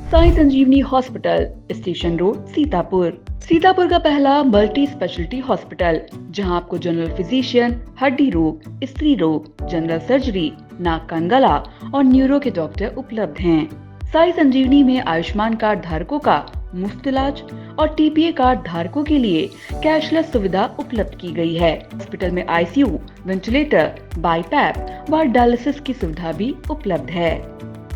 Sai Sanjeevani hospital, station road, Sitapur. Sitapur का पहला multi speciality hospital, जहां आपको जनरल फिजिशियन, हड्डी रोग, स्त्री रोग, जनरल सर्जरी, नाक कान गला और न्यूरो के डॉक्टर उपलब्ध हैं। साई संजीवनी में आयुष्मान कार्ड धारकों का मुफ्त इलाज और टीपीए कार्ड धारकों के लिए कैशलेस सुविधा उपलब्ध की गई है। हॉस्पिटल में आईसीयू, वेंटिलेटर, बाईपैप व डायलिसिस की सुविधा भी उपलब्ध है।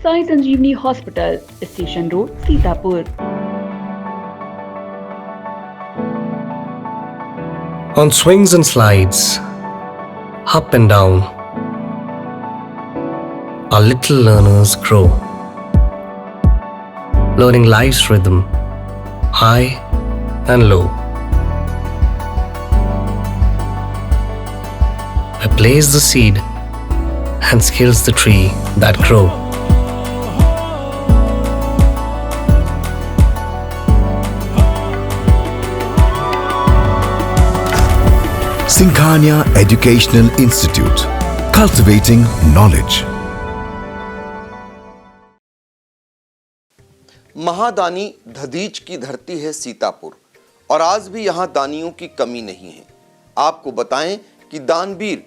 Sai Sanjeevani hospital, station road, Sitapur. On swings and slides, up and down, our little learners grow, learning life's rhythm, high and low. I place the seed and skills the tree that grow. Singhania Educational Institute, cultivating knowledge. महादानी दधीच की धरती है सीतापुर और आज भी यहाँ दानियों की कमी नहीं है। आपको बताएं कि दानवीर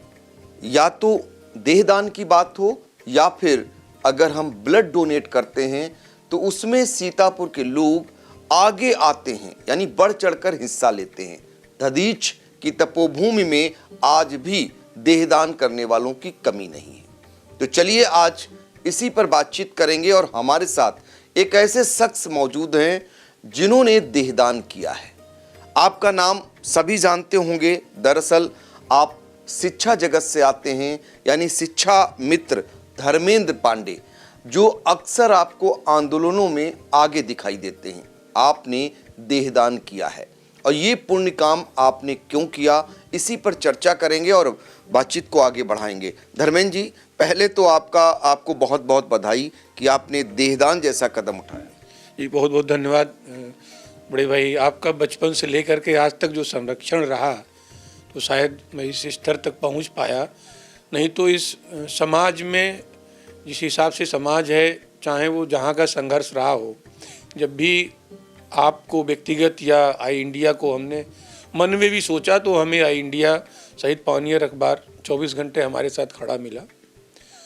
या तो देहदान की बात हो या फिर अगर हम ब्लड डोनेट करते हैं तो उसमें सीतापुर के लोग आगे आते हैं, यानी बढ़ चढ़कर हिस्सा लेते हैं। दधीच की तपोभूमि में आज भी देहदान करने वालों की कमी नहीं है। तो चलिए आज इसी पर बातचीत करेंगे और हमारे साथ एक ऐसे शख्स मौजूद हैं जिन्होंने देहदान किया है। आपका नाम सभी जानते होंगे, दरअसल आप शिक्षा जगत से आते हैं, यानी शिक्षा मित्र धर्मेंद्र पांडे, जो अक्सर आपको आंदोलनों में आगे दिखाई देते हैं। आपने देहदान किया है और ये पुण्य काम आपने क्यों किया, इसी पर चर्चा करेंगे और बातचीत को आगे बढ़ाएंगे। धर्मेंद्र जी, पहले तो आपको बहुत बहुत बधाई कि आपने देहदान जैसा कदम उठाया। जी बहुत बहुत धन्यवाद बड़े भाई। आपका बचपन से लेकर के आज तक जो संरक्षण रहा तो शायद मैं इस स्तर तक पहुंच पाया, नहीं तो इस समाज में जिस हिसाब से समाज है, चाहे वो जहां का संघर्ष रहा हो, जब भी आपको व्यक्तिगत या आई इंडिया को हमने मन में भी सोचा तो हमें आई इंडिया सहित पावनियर अखबार 24 घंटे हमारे साथ खड़ा मिला।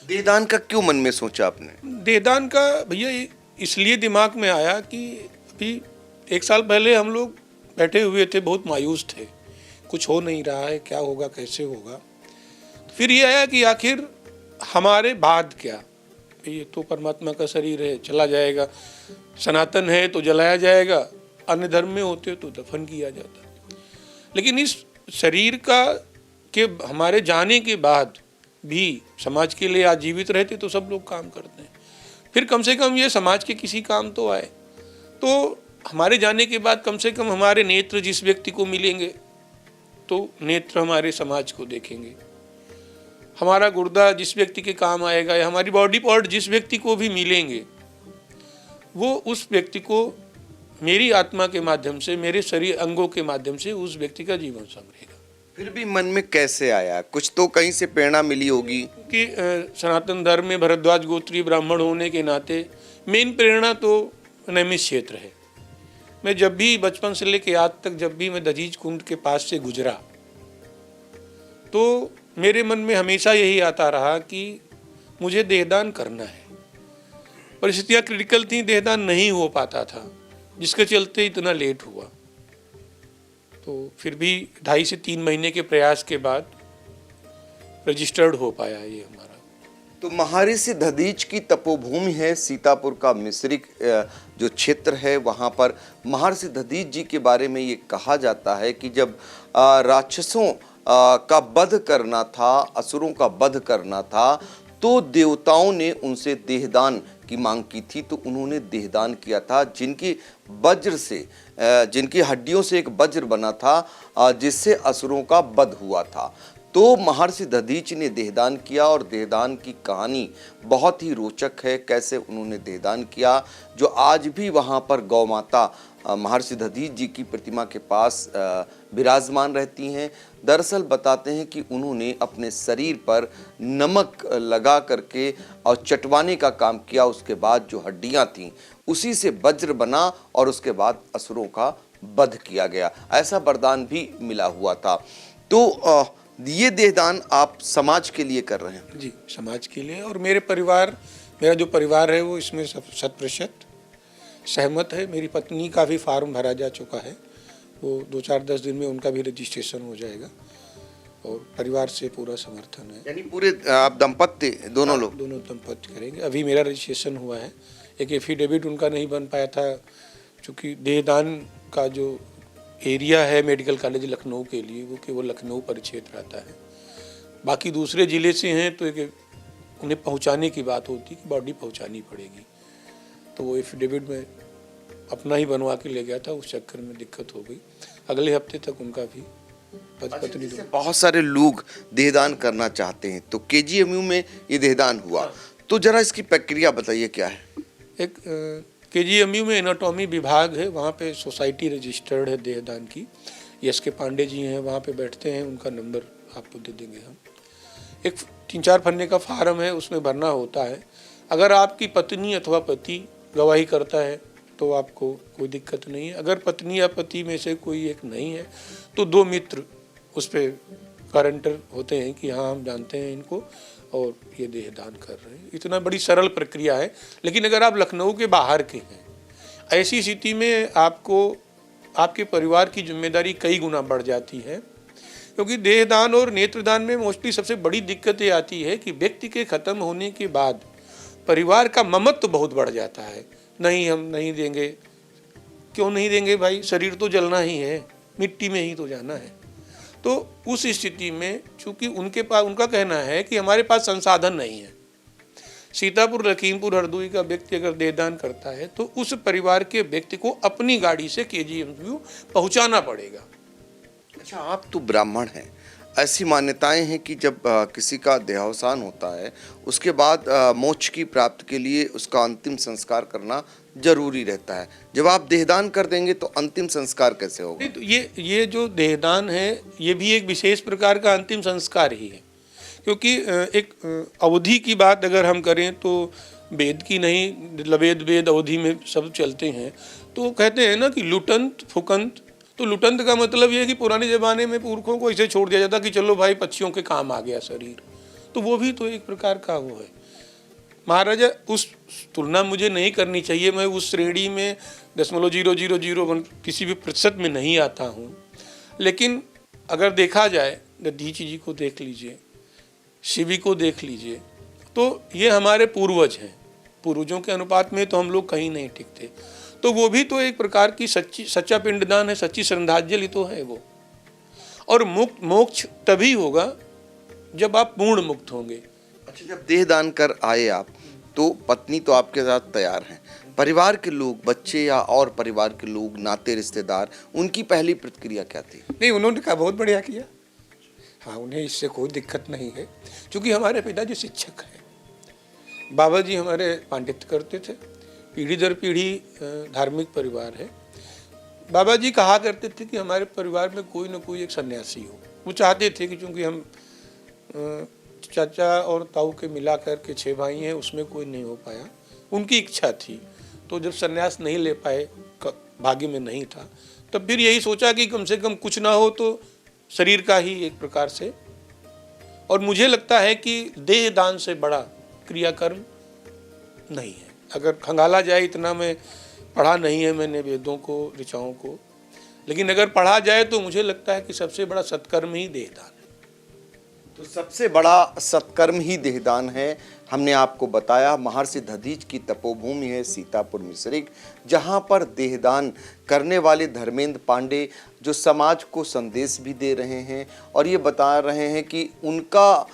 देहदान का क्यों मन में सोचा आपने? देहदान का भैया इसलिए दिमाग में आया कि अभी 1 साल पहले हम लोग बैठे हुए थे, बहुत मायूस थे, कुछ हो नहीं रहा है, क्या होगा, कैसे होगा। फिर ये आया कि आखिर हमारे बाद क्या, ये तो परमात्मा का शरीर है, चला जाएगा, सनातन है तो जलाया जाएगा, अन्य धर्म में होते तो दफन किया जाता। लेकिन इस शरीर का के हमारे जाने के बाद भी समाज के लिए आज जीवित रहते तो सब लोग काम करते हैं, फिर कम से कम ये समाज के किसी काम तो आए। तो हमारे जाने के बाद कम से कम हमारे नेत्र जिस व्यक्ति को मिलेंगे तो नेत्र हमारे समाज को देखेंगे, हमारा गुर्दा जिस व्यक्ति के काम आएगा या हमारी बॉडी पार्ट जिस व्यक्ति को भी मिलेंगे वो उस व्यक्ति को मेरी आत्मा के माध्यम से, मेरे शरीर अंगों के माध्यम से उस व्यक्ति का जीवन संभलेगा। फिर भी मन में कैसे आया? कुछ तो कहीं से प्रेरणा मिली होगी कि सनातन धर्म में भरद्वाज गोत्रीय ब्राह्मण होने के नाते मेन प्रेरणा तो नैमिष क्षेत्र है। मैं जब भी बचपन से लेके आज तक जब भी मैं दधीच कुंड के पास से गुजरा तो मेरे मन में हमेशा यही आता रहा कि मुझे देहदान करना है। परिस्थितियाँ क्रिटिकल थी, देहदान नहीं हो पाता था, जिसके चलते इतना लेट हुआ। तो फिर भी 2.5 से 3 महीने के प्रयास के बाद रजिस्टर्ड हो पाया ये हमारा। तो महर्षि दधीच की तपोभूमि है सीतापुर का मिश्रिक जो क्षेत्र है, वहाँ पर महर्षि दधीच जी के बारे में ये कहा जाता है कि जब राक्षसों का वध करना था, असुरों का वध करना था, तो देवताओं ने उनसे देहदान की मांग की थी, तो उन्होंने देहदान किया था। जिनकी वज्र से, जिनकी हड्डियों से एक वज्र बना था जिससे असुरों का वध हुआ था। तो महर्षि दधीच ने देहदान किया और देहदान की कहानी बहुत ही रोचक है। कैसे उन्होंने देहदान किया, जो आज भी वहाँ पर गौ माता महर्षि दधीच जी की प्रतिमा के पास विराजमान रहती हैं। दरअसल बताते हैं कि उन्होंने अपने शरीर पर नमक लगा करके और चटवाने का काम किया। उसके बाद जो हड्डियां थीं उसी से वज्र बना और उसके बाद असुरों का वध किया गया, ऐसा वरदान भी मिला हुआ था। तो ये देहदान आप समाज के लिए कर रहे हैं? जी, समाज के लिए, और मेरा जो परिवार है वो इसमें 100% सहमत है। मेरी पत्नी का भी फार्म भरा जा चुका है, वो 2-4-10 दिन में उनका भी रजिस्ट्रेशन हो जाएगा और परिवार से पूरा समर्थन है। यानी पूरे आप दंपत्ति दोनों लोग? दोनों दंपत्ति करेंगे। अभी मेरा रजिस्ट्रेशन हुआ है, एक एफिडेविट उनका नहीं बन पाया था क्योंकि देहदान का जो एरिया है मेडिकल कॉलेज लखनऊ के लिए वो केवल लखनऊ परिक्षेत्र आता है। बाकी दूसरे ज़िले से हैं तो एक उन्हें पहुंचाने की बात होती कि बॉडी पहुंचानी पड़ेगी, तो वो एफिडेविट में अपना ही बनवा के ले गया था, उस चक्कर में दिक्कत हो गई। अगले हफ्ते तक उनका भी पत्नी। बहुत सारे लोग देहदान करना चाहते हैं, तो केजीएमयू में ये देहदान हुआ, तो जरा इसकी प्रक्रिया बताइए क्या है? एक केजीएमयू में एनाटॉमी विभाग है, वहाँ पे सोसाइटी रजिस्टर्ड है देहदान की। के पांडे जी हैं, वहाँ पे बैठते हैं, उनका नंबर आपको दे देंगे हम। एक 3-4 पन्ने का फार्म है, उसमें भरना होता है। अगर आपकी पत्नी अथवा पति गवाही करता है तो आपको कोई दिक्कत नहीं है। अगर पत्नी या पति में से कोई एक नहीं है तो 2 मित्र उस पर गारंटर होते हैं कि हाँ हम जानते हैं इनको और ये देहदान कर रहे हैं। इतना बड़ी सरल प्रक्रिया है। लेकिन अगर आप लखनऊ के बाहर के हैं, ऐसी स्थिति में आपको आपके परिवार की जिम्मेदारी कई गुना बढ़ जाती है, क्योंकि देहदान और नेत्रदान में मोस्टली सबसे बड़ी दिक्कत ये आती है कि व्यक्ति के ख़त्म होने के बाद परिवार का ममत्व बहुत बढ़ जाता है। नहीं, हम नहीं देंगे। क्यों नहीं देंगे भाई? शरीर तो जलना ही है, मिट्टी में ही तो जाना है। तो उस स्थिति में चूंकि उनका कहना है कि हमारे पास संसाधन नहीं है। सीतापुर, लखीमपुर, हरदोई का व्यक्ति अगर देहदान करता है तो उस परिवार के व्यक्ति को अपनी गाड़ी से केजीएमयू पहुंचाना पड़ेगा। अच्छा, आप तो ब्राह्मण हैं, ऐसी मान्यताएं हैं कि जब किसी का देहावसान होता है उसके बाद मोक्ष की प्राप्ति के लिए उसका अंतिम संस्कार करना जरूरी रहता है। जब आप देहदान कर देंगे तो अंतिम संस्कार कैसे होगा? तो ये जो देहदान है ये भी एक विशेष प्रकार का अंतिम संस्कार ही है, क्योंकि एक अवधि की बात अगर हम करें तो वेद की नहीं, वेद अवधि में सब चलते हैं। तो कहते हैं ना कि लुटंत फुकंत, तो लुटंत का मतलब ये है कि पुराने ज़माने में पुरखों को ऐसे छोड़ दिया जाता कि चलो भाई पक्षियों के काम आ गया शरीर, तो वो भी तो एक प्रकार का वो है। महाराजा, उस तुलना मुझे नहीं करनी चाहिए, मैं उस श्रेणी में 0.0001 किसी भी प्रतिशत में नहीं आता हूँ। लेकिन अगर देखा जाए, दधीच जी को देख लीजिए, शिवी को देख लीजिए, तो ये हमारे पूर्वज हैं। पूर्वजों के अनुपात में तो हम लोग कहीं नहीं टिकते, तो वो भी तो एक प्रकार की सच्चा पिंडदान है, सच्ची श्रद्धांजलि तो है वो। और मोक्ष तभी होगा जब आप पूर्ण मुक्त होंगे। अच्छा, जब देहदान कर आए आप, तो पत्नी तो आपके साथ तैयार हैं, परिवार के लोग, बच्चे या और परिवार के लोग, नाते रिश्तेदार, उनकी पहली प्रतिक्रिया क्या थी? नहीं, उन्होंने कहा बहुत बढ़िया किया। हाँ, उन्हें इससे कोई दिक्कत नहीं है, क्योंकि हमारे पिताजी शिक्षक हैं। बाबा जी हमारे पांडित्य करते थे, पीढ़ी दर पीढ़ी धार्मिक परिवार है। बाबा जी कहा करते थे कि हमारे परिवार में कोई ना कोई एक सन्यासी हो। वो चाहते थे कि चूँकि हम चाचा और ताऊ के मिला कर के 6 भाई हैं, उसमें कोई नहीं हो पाया, उनकी इच्छा थी। तो जब सन्यास नहीं ले पाए, भाग्य में नहीं था, तब फिर यही सोचा कि कम से कम कुछ ना हो तो शरीर का ही एक प्रकार से। और मुझे लगता है कि देहदान से बड़ा क्रियाकर्म नहीं है। अगर खंगाला जाए, इतना मैं पढ़ा नहीं है मैंने वेदों को, ऋचाओं को, लेकिन अगर पढ़ा जाए तो मुझे लगता है कि सबसे बड़ा सत्कर्म ही देहदान है। तो सबसे बड़ा सत्कर्म ही देहदान है। हमने आपको बताया महर्षि दधीच की तपोभूमि है सीतापुर मिसरिक, जहां पर देहदान करने वाले धर्मेंद्र पांडे जो समाज को संदेश भी दे रहे हैं और ये बता रहे हैं कि उनका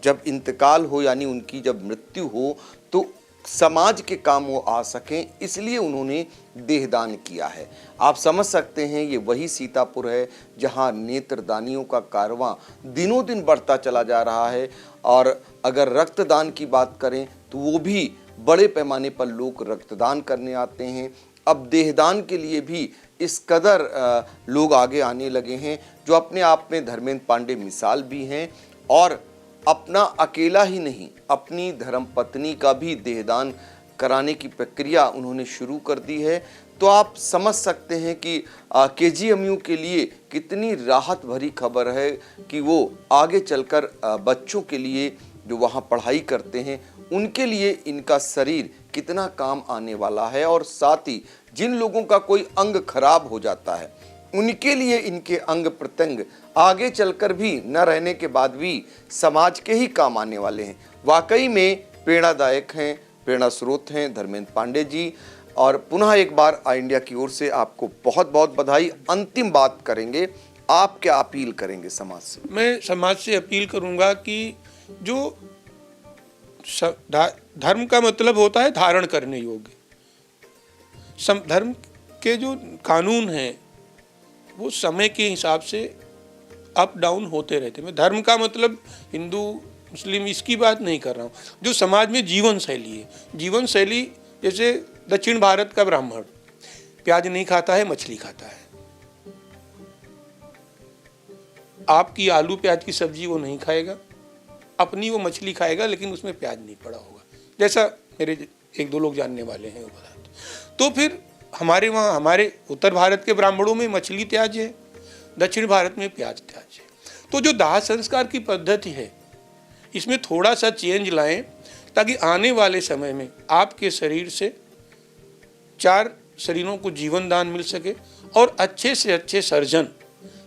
जब इंतकाल हो, यानी उनकी जब मृत्यु हो, तो समाज के काम वो आ सकें, इसलिए उन्होंने देहदान किया है। आप समझ सकते हैं ये वही सीतापुर है जहां नेत्रदानियों का कारवां दिनों दिन बढ़ता चला जा रहा है। और अगर रक्तदान की बात करें तो वो भी बड़े पैमाने पर लोग रक्तदान करने आते हैं। अब देहदान के लिए भी इस कदर लोग आगे आने लगे हैं, जो अपने आप में धर्मेंद्र पांडे मिसाल भी हैं। और अपना अकेला ही नहीं, अपनी धर्मपत्नी का भी देहदान कराने की प्रक्रिया उन्होंने शुरू कर दी है। तो आप समझ सकते हैं कि केजीएमयू के लिए कितनी राहत भरी खबर है कि वो आगे चलकर बच्चों के लिए जो वहाँ पढ़ाई करते हैं उनके लिए इनका शरीर कितना काम आने वाला है। और साथ ही जिन लोगों का कोई अंग खराब हो जाता है उनके लिए इनके अंग प्रत्यंग आगे चलकर भी न रहने के बाद भी समाज के ही काम आने वाले हैं। वाकई में प्रेरणादायक हैं, प्रेरणा स्रोत हैं धर्मेंद्र पांडे जी। और पुनः एक बार आई इंडिया की ओर से आपको बहुत बहुत बधाई। अंतिम बात करेंगे, आप क्या अपील करेंगे समाज से? मैं समाज से अपील करूंगा कि जो धर्म का मतलब होता है धारण करने योग्य। धर्म के जो कानून हैं वो समय के हिसाब से अप डाउन होते रहते। मैं धर्म का मतलब हिंदू मुस्लिम इसकी बात नहीं कर रहा हूँ। जो समाज में जीवन शैली है, जीवन शैली जैसे दक्षिण भारत का ब्राह्मण प्याज नहीं खाता है, मछली खाता है। आपकी आलू प्याज की सब्जी वो नहीं खाएगा, अपनी वो मछली खाएगा लेकिन उसमें प्याज नहीं पड़ा होगा, जैसा मेरे एक दो लोग जानने वाले हैं वो बताते। तो फिर हमारे वहाँ, हमारे उत्तर भारत के ब्राह्मणों में मछली त्याज्य है, दक्षिण भारत में प्याज त्याज्य है। तो जो दाह संस्कार की पद्धति है इसमें थोड़ा सा चेंज लाएं ताकि आने वाले समय में आपके शरीर से 4 शरीरों को जीवन दान मिल सके और अच्छे से अच्छे सर्जन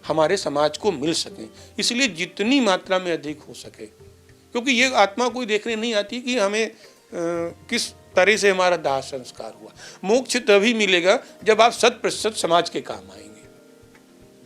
हमारे समाज को मिल सकें। इसलिए जितनी मात्रा में अधिक हो सके, क्योंकि ये आत्मा कोई देखने नहीं आती कि हमें किस तरह से हमारा दाह संस्कार हुआ। मोक्ष तभी मिलेगा जब आप 100% समाज के काम आएंगे।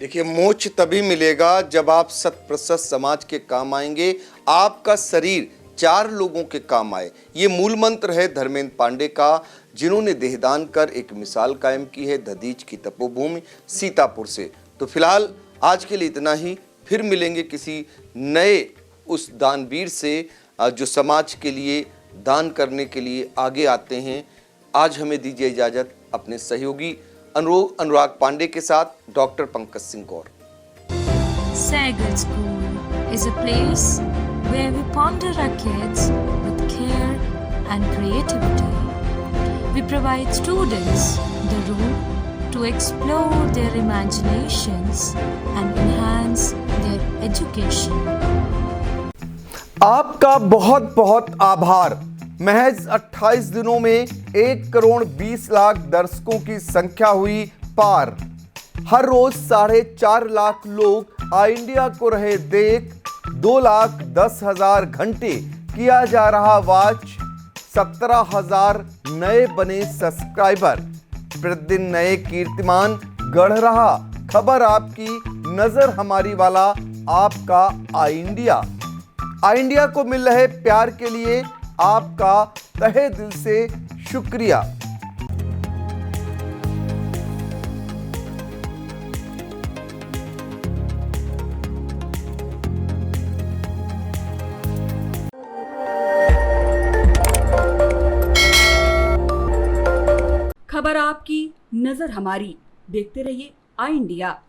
देखिए, मोक्ष तभी मिलेगा जब आप 100% समाज के काम आएंगे, आपका शरीर 4 लोगों के काम आए। ये मूल मंत्र है धर्मेंद्र पांडे का, जिन्होंने देहदान कर एक मिसाल कायम की है दधीच की तपोभूमि सीतापुर से। तो फिलहाल आज के लिए इतना ही, फिर मिलेंगे किसी नए उस दानवीर से जो समाज के लिए दान करने के लिए आगे आते हैं। आज हमें दीजिए इजाजत अपने सहयोगी अनुराग पांडे के साथ doctor Pankaj Singh Gaur. Sagar School is a place where we ponder our kids with care and creativity. We provide students the room to explore their imaginations and enhance their education. आपका बहुत बहुत आभार। महज 28 दिनों में 1 करोड़ 20 लाख दर्शकों की संख्या हुई पार। हर रोज 4.5 लाख लोग आई इंडिया को रहे देख। 2,10,000 घंटे किया जा रहा वॉच। 17,000 नए बने सब्सक्राइबर। प्रतिदिन नए कीर्तिमान गढ़ रहा खबर आपकी, नजर हमारी वाला आपका आई इंडिया। आई इंडिया को मिल रहे प्यार के लिए आपका तहे दिल से शुक्रिया। खबर आपकी, नजर हमारी। देखते रहिए आई इंडिया।